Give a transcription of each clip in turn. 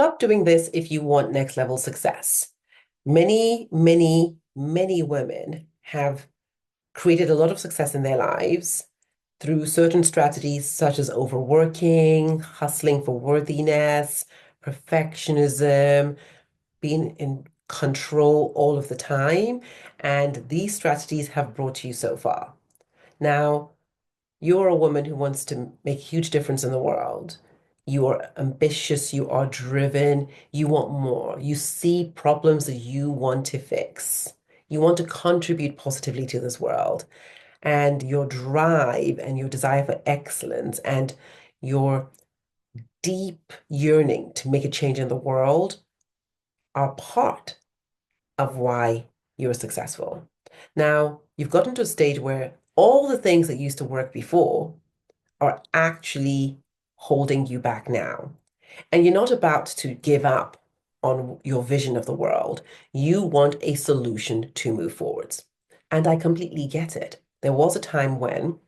stop doing this if you want next level success. Many, many, many women have created a lot of success in their lives through certain strategies such as overworking, hustling for worthiness, perfectionism, being in control all of the time. And these strategies have brought you so far. Now, you're a woman who wants to make a huge difference in the world. You are ambitious, you are driven, you want more. You see problems that you want to fix. You want to contribute positively to this world. And your drive and your desire for excellence and your deep yearning to make a change in the world are part of why you're successful. Now, you've gotten to a stage where all the things that used to work before are actually holding you back now. And you're not about to give up on your vision of the world. You want a solution to move forwards. And I completely get it. There was a time when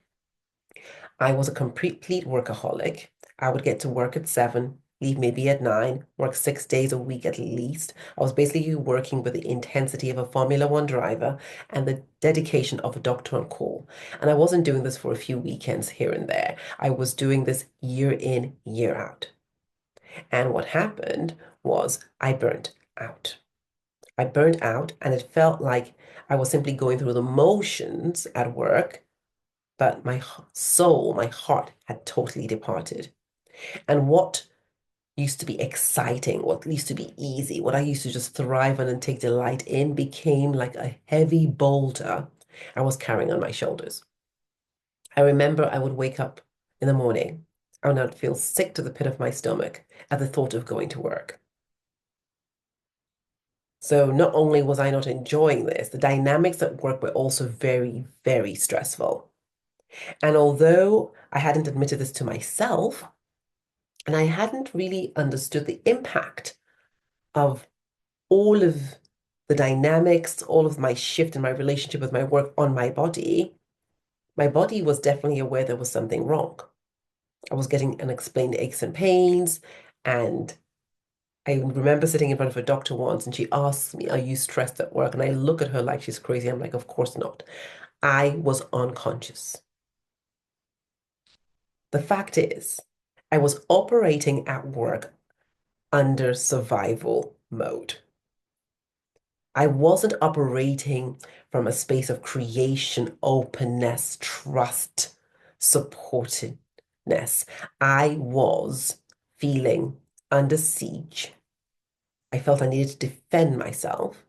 I was a complete workaholic. I would get to work at 7, leave maybe at 9, work 6 days a week at least. I was basically working with the intensity of a Formula One driver and the dedication of a doctor on call. And I wasn't doing this for a few weekends here and there. I was doing this year in, year out. And what happened was I burnt out. I burnt out, and it felt like I was simply going through the motions at work, but my soul, my heart had totally departed. And what used to be exciting, what used to be easy, what I used to just thrive on and take delight in became like a heavy boulder I was carrying on my shoulders. I remember I would wake up in the morning and I'd feel sick to the pit of my stomach at the thought of going to work. So not only was I not enjoying this, the dynamics at work were also very, very stressful. And although I hadn't admitted this to myself, and I hadn't really understood the impact of all of the dynamics, all of my shift in my relationship with my work on my body was definitely aware there was something wrong. I was getting unexplained aches and pains. And I remember sitting in front of a doctor once and she asked me, "Are you stressed at work?" And I look at her like she's crazy. I'm like, "Of course not." I was unconscious. The fact is, I was operating at work under survival mode. I wasn't operating from a space of creation, openness, trust, supportedness. I was feeling under siege. I felt I needed to defend myself,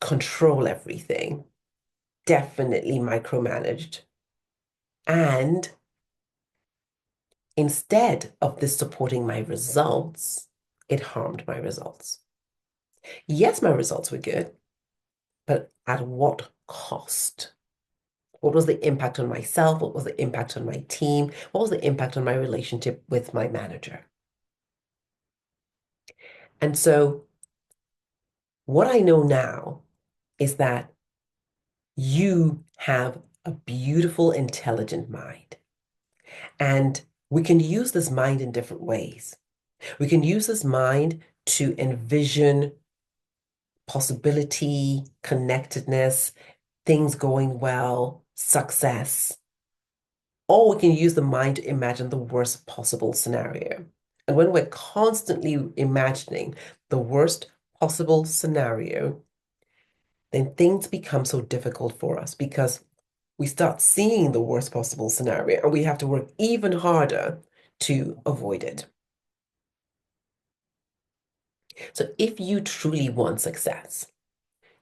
control everything, definitely micromanaged. And instead of this supporting my results, it harmed my results. Yes, my results were good, but at what cost? What was the impact on myself? What was the impact on my team? What was the impact on my relationship with my manager? And so, what I know now is that you have a beautiful, intelligent mind. And we can use this mind in different ways. We can use this mind to envision possibility, connectedness, things going well, success. Or we can use the mind to imagine the worst possible scenario. And when we're constantly imagining the worst possible scenario, then things become so difficult for us because we start seeing the worst possible scenario and we have to work even harder to avoid it. So if you truly want success,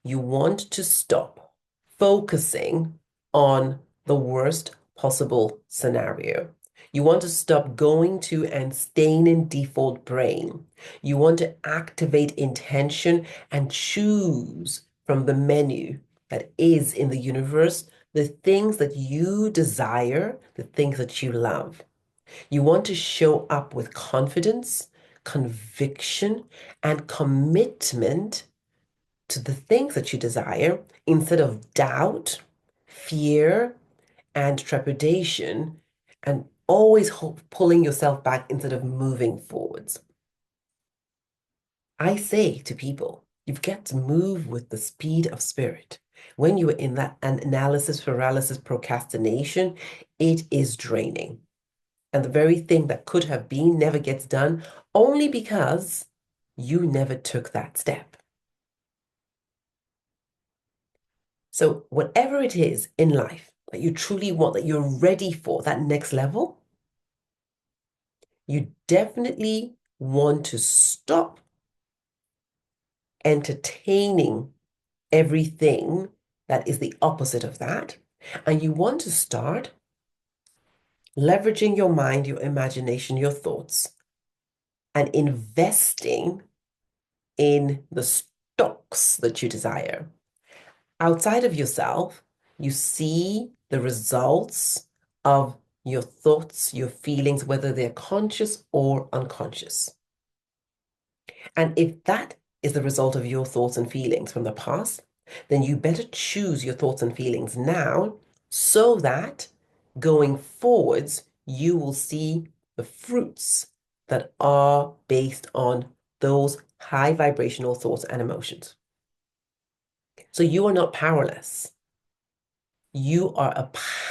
you want to stop focusing on the worst possible scenario. You want to stop going to and staying in default brain. You want to activate intention and choose from the menu that is in the universe the things that you desire, the things that you love. You want to show up with confidence, conviction, and commitment to the things that you desire instead of doubt, fear, and trepidation, and always pulling yourself back instead of moving forwards. I say to people, you've got to move with the speed of spirit. When you are in that analysis paralysis procrastination, it is draining. And the very thing that could have been never gets done only because you never took that step. So, whatever it is in life that you truly want, that you're ready for, that next level, you definitely want to stop entertaining everything that is the opposite of that. And you want to start leveraging your mind, your imagination, your thoughts, and investing in the stocks that you desire. Outside of yourself, you see the results of your thoughts, your feelings, whether they're conscious or unconscious. And if that is the result of your thoughts and feelings from the past, then you better choose your thoughts and feelings now so that going forwards, you will see the fruits that are based on those high vibrational thoughts and emotions. So you are not powerless. You are a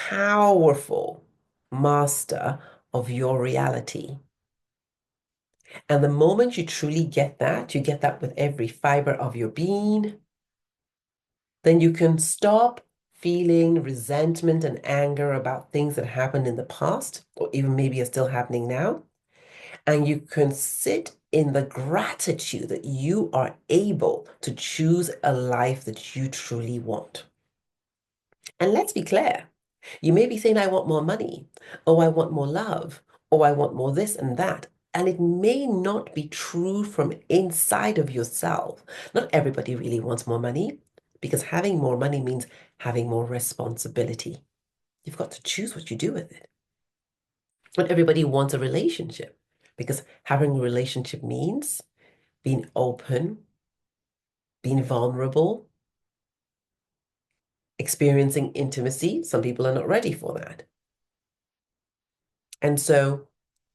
powerful master of your reality. And the moment you truly get that, you get that with every fiber of your being, then you can stop feeling resentment and anger about things that happened in the past, or even maybe are still happening now. And you can sit in the gratitude that you are able to choose a life that you truly want. And let's be clear, you may be saying, I want more money, or I want more love, or I want more this and that. And it may not be true from inside of yourself. Not everybody really wants more money because having more money means having more responsibility. You've got to choose what you do with it. Not everybody wants a relationship because having a relationship means being open, being vulnerable, experiencing intimacy. Some people are not ready for that. And so,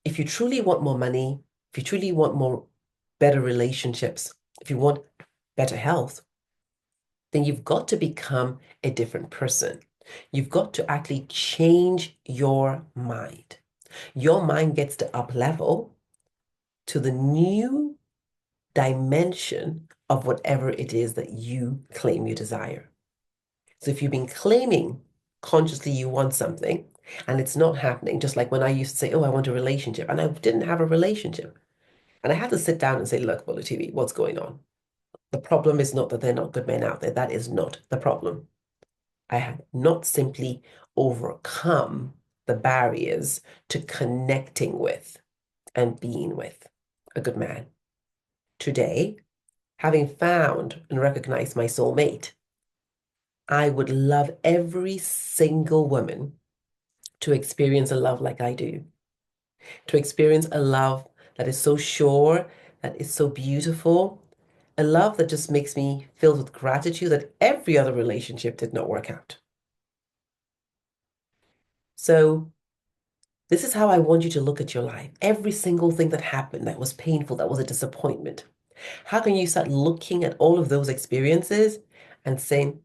if you truly want more money, if you truly want more better relationships, if you want better health, then you've got to become a different person. You've got to actually change your mind. Your mind gets to up level to the new dimension of whatever it is that you claim you desire. So if you've been claiming consciously you want something and it's not happening, just like when I used to say, oh, I want a relationship, and I didn't have a relationship. And I had to sit down and say, look, Bolo TV, what's going on? The problem is not that they're not good men out there. That is not the problem. I had not simply overcome the barriers to connecting with and being with a good man. Today, having found and recognized my soulmate, I would love every single woman to experience a love like I do, to experience a love that is so sure, that is so beautiful, a love that just makes me filled with gratitude that every other relationship did not work out. So, this is how I want you to look at your life. Every single thing that happened that was painful, that was a disappointment. How can you start looking at all of those experiences and saying,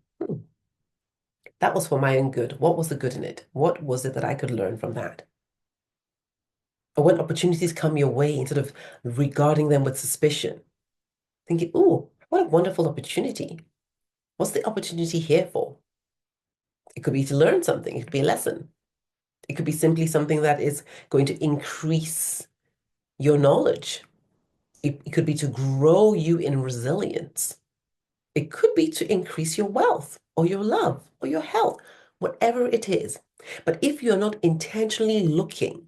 that was for my own good. What was the good in it? What was it that I could learn from that? Or when opportunities come your way, instead of regarding them with suspicion, thinking, oh, what a wonderful opportunity. What's the opportunity here for? It could be to learn something. It could be a lesson. It could be simply something that is going to increase your knowledge. It could be to grow you in resilience. It could be to increase your wealth or your love or your health, whatever it is. But if you're not intentionally looking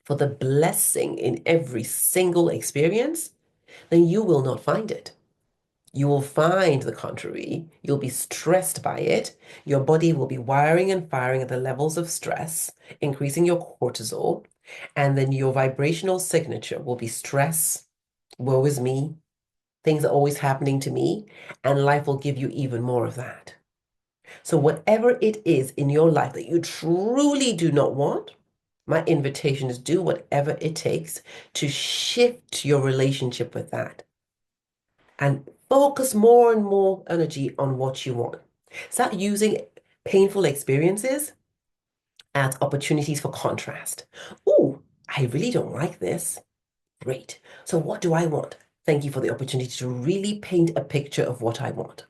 for the blessing in every single experience, then you will not find it. You will find the contrary. You'll be stressed by it. Your body will be wiring and firing at the levels of stress, increasing your cortisol, and then your vibrational signature will be stress, woe is me, things are always happening to me, and life will give you even more of that. So, whatever it is in your life that you truly do not want, my invitation is do whatever it takes to shift your relationship with that. and focus more and more energy on what you want. Start using painful experiences as opportunities for contrast. Oh, I really don't like this. Great. So what do I want? Thank you for the opportunity to really paint a picture of what I want.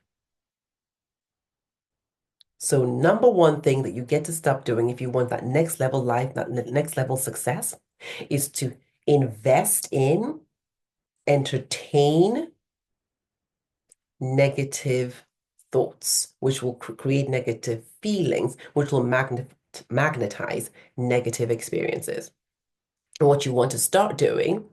So number one thing that you get to stop doing if you want that next level life, that next level success, is to invest in, entertain negative thoughts, which will create negative feelings, which will magnetize negative experiences. And what you want to start doing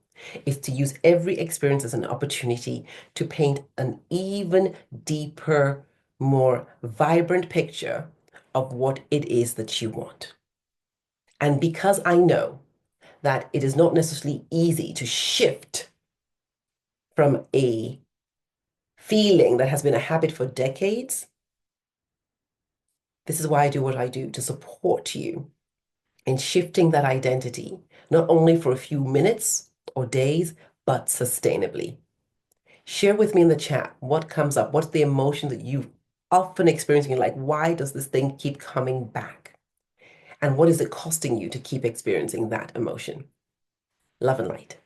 is to use every experience as an opportunity to paint an even deeper, more vibrant picture of what it is that you want. And because I know that it is not necessarily easy to shift from a feeling that has been a habit for decades, this is why I do what I do to support you in shifting that identity, not only for a few minutes or days, but sustainably. Share with me in the chat what comes up. What's the emotion that you often experiencing? Like, why does this thing keep coming back? And what is it costing you to keep experiencing that emotion? Love and light.